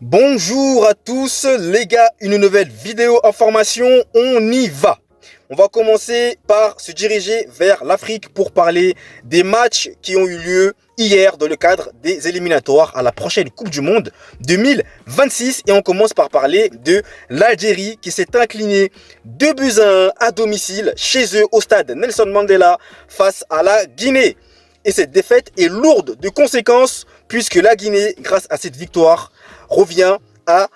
Bonjour à tous les gars, une nouvelle vidéo information, on y va. On va commencer par se diriger vers l'Afrique pour parler des matchs qui ont eu lieu hier dans le cadre des éliminatoires à la prochaine Coupe du Monde 2026. Et on commence par parler de l'Algérie qui s'est inclinée 2-1 à domicile chez eux au stade Nelson Mandela face à la Guinée. Et cette défaite est lourde de conséquences puisque la Guinée, grâce à cette victoire, revient à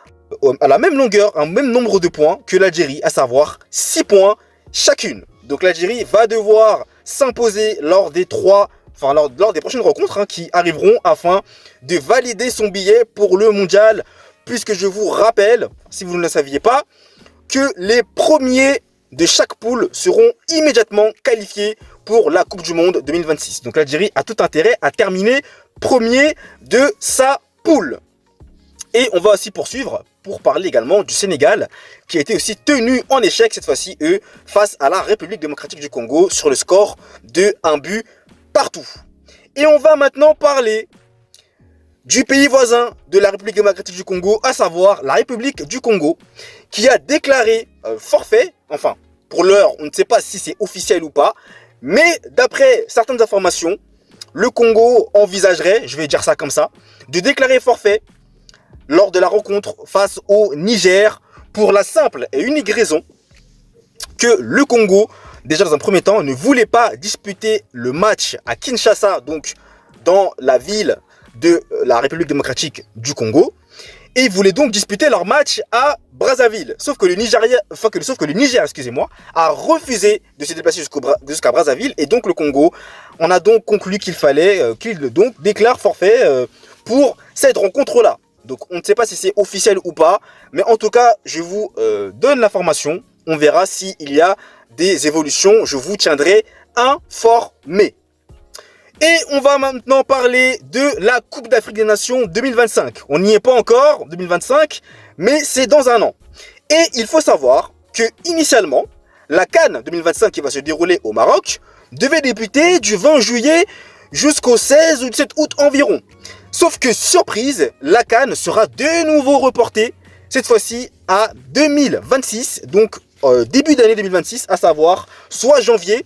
la même longueur, un même nombre de points que l'Algérie, à savoir 6 points chacune. Donc l'Algérie va devoir s'imposer lors des prochaines rencontres qui arriveront afin de valider son billet pour le mondial, puisque je vous rappelle, si vous ne le saviez pas, que les premiers de chaque poule seront immédiatement qualifiés pour la Coupe du Monde 2026. Donc l'Algérie a tout intérêt à terminer premier de sa poule. Et on va aussi poursuivre pour parler également du Sénégal qui a été aussi tenu en échec cette fois-ci, eux, face à la République démocratique du Congo sur le score de 1 but partout. Et on va maintenant parler du pays voisin de la République démocratique du Congo, à savoir la République du Congo, qui a déclaré forfait. Enfin, pour l'heure, on ne sait pas si c'est officiel ou pas, mais d'après certaines informations, le Congo envisagerait, je vais dire ça comme ça, de déclarer forfait lors de la rencontre face au Niger pour la simple et unique raison que le Congo, déjà dans un premier temps, ne voulait pas disputer le match à Kinshasa, donc dans la ville de la République démocratique du Congo, et ils voulaient donc disputer leur match à Brazzaville. Sauf que le Niger, excusez-moi, a refusé de se déplacer jusqu'à Brazzaville, et donc le Congo, on a donc conclu qu'il fallait qu'il donc déclare forfait pour cette rencontre-là. Donc on ne sait pas si c'est officiel ou pas, mais en tout cas, je vous donne l'information. On verra s'il y a des évolutions, je vous tiendrai informé. Et on va maintenant parler de la Coupe d'Afrique des Nations 2025. On n'y est pas encore, 2025, mais c'est dans un an. Et il faut savoir que initialement, la CAN 2025 qui va se dérouler au Maroc devait débuter du 20 juillet jusqu'au 16 ou 17 août environ. Sauf que, surprise, la CAN sera de nouveau reportée, cette fois-ci à 2026, donc début d'année 2026, à savoir soit janvier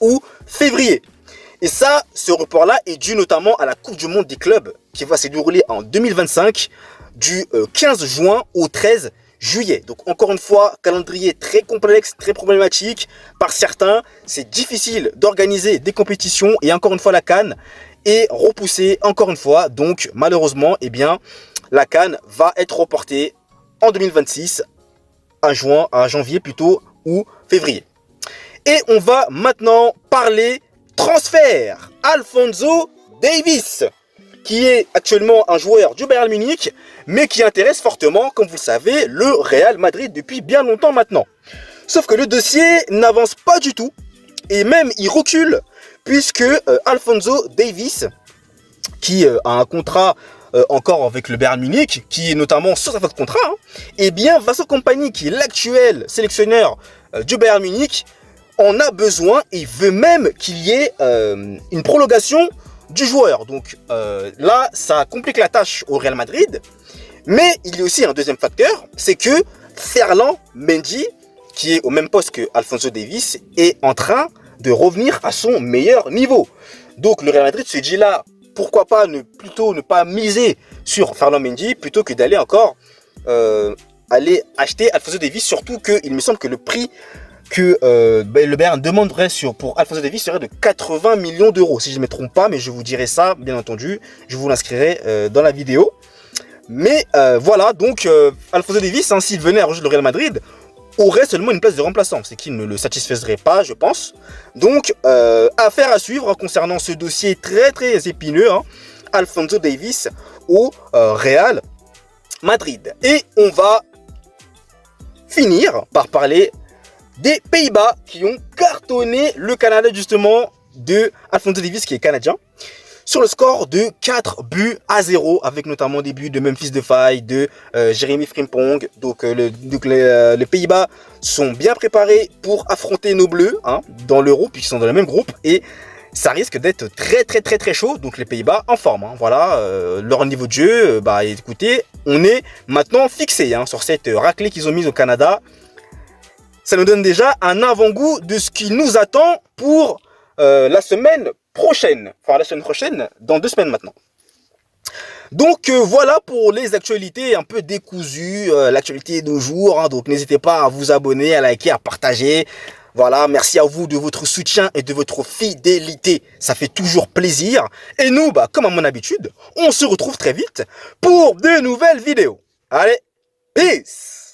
ou février. Et ça, ce report-là est dû notamment à la Coupe du Monde des clubs qui va se dérouler en 2025 du 15 juin au 13 juillet. Donc encore une fois, calendrier très complexe, très problématique. Par certains, c'est difficile d'organiser des compétitions et encore une fois la CAN est repoussée encore une fois. Donc malheureusement, eh bien, la CAN va être reportée en 2026 à janvier plutôt ou février. Et on va maintenant parler transfert. Alphonso Davies, qui est actuellement un joueur du Bayern Munich, mais qui intéresse fortement, comme vous le savez, le Real Madrid depuis bien longtemps maintenant. Sauf que le dossier n'avance pas du tout, et même il recule, puisque Alphonso Davies, qui a un contrat encore avec le Bayern Munich, qui est notamment sur sa fin de contrat, eh bien Vincent Kompany, qui est l'actuel sélectionneur du Bayern Munich, en a besoin et veut même qu'il y ait une prolongation du joueur. Donc là, ça complique la tâche au Real Madrid. Mais il y a aussi un deuxième facteur, c'est que Ferland Mendy, qui est au même poste que Alphonso Davies, est en train de revenir à son meilleur niveau. Donc le Real Madrid se dit là, pourquoi pas plutôt ne pas miser sur Ferland Mendy plutôt que d'aller encore aller acheter Alphonso Davies, surtout qu'il me semble que le prix que le Bayern demanderait pour Alphonso Davies serait de 80 millions d'euros, si je ne me trompe pas, mais je vous dirai ça, bien entendu, je vous l'inscrirai dans la vidéo. Mais voilà, donc Alphonso Davies, s'il venait à rejoindre le Real Madrid, aurait seulement une place de remplaçant, ce qui ne le satisfaiserait pas, je pense. Donc, affaire à suivre concernant ce dossier très très épineux, Alphonso Davies au Real Madrid. Et on va finir par parler des Pays-Bas qui ont cartonné le Canada justement de Alphonso Davies qui est canadien sur le score de 4-0 avec notamment des buts de Memphis Depay, de Jérémy Frimpong. Donc les Pays-Bas sont bien préparés pour affronter nos Bleus dans l'Euro puisqu'ils sont dans le même groupe et ça risque d'être très chaud. Donc les Pays-Bas en forme. Voilà, leur niveau de jeu, écoutez, on est maintenant fixé sur cette raclée qu'ils ont mise au Canada. Ça nous donne déjà un avant-goût de ce qui nous attend pour la semaine prochaine. Enfin, la semaine prochaine, dans 2 semaines maintenant. Donc voilà pour les actualités un peu décousues, l'actualité de jour. Donc n'hésitez pas à vous abonner, à liker, à partager. Voilà, merci à vous de votre soutien et de votre fidélité. Ça fait toujours plaisir. Et nous, comme à mon habitude, on se retrouve très vite pour de nouvelles vidéos. Allez, peace!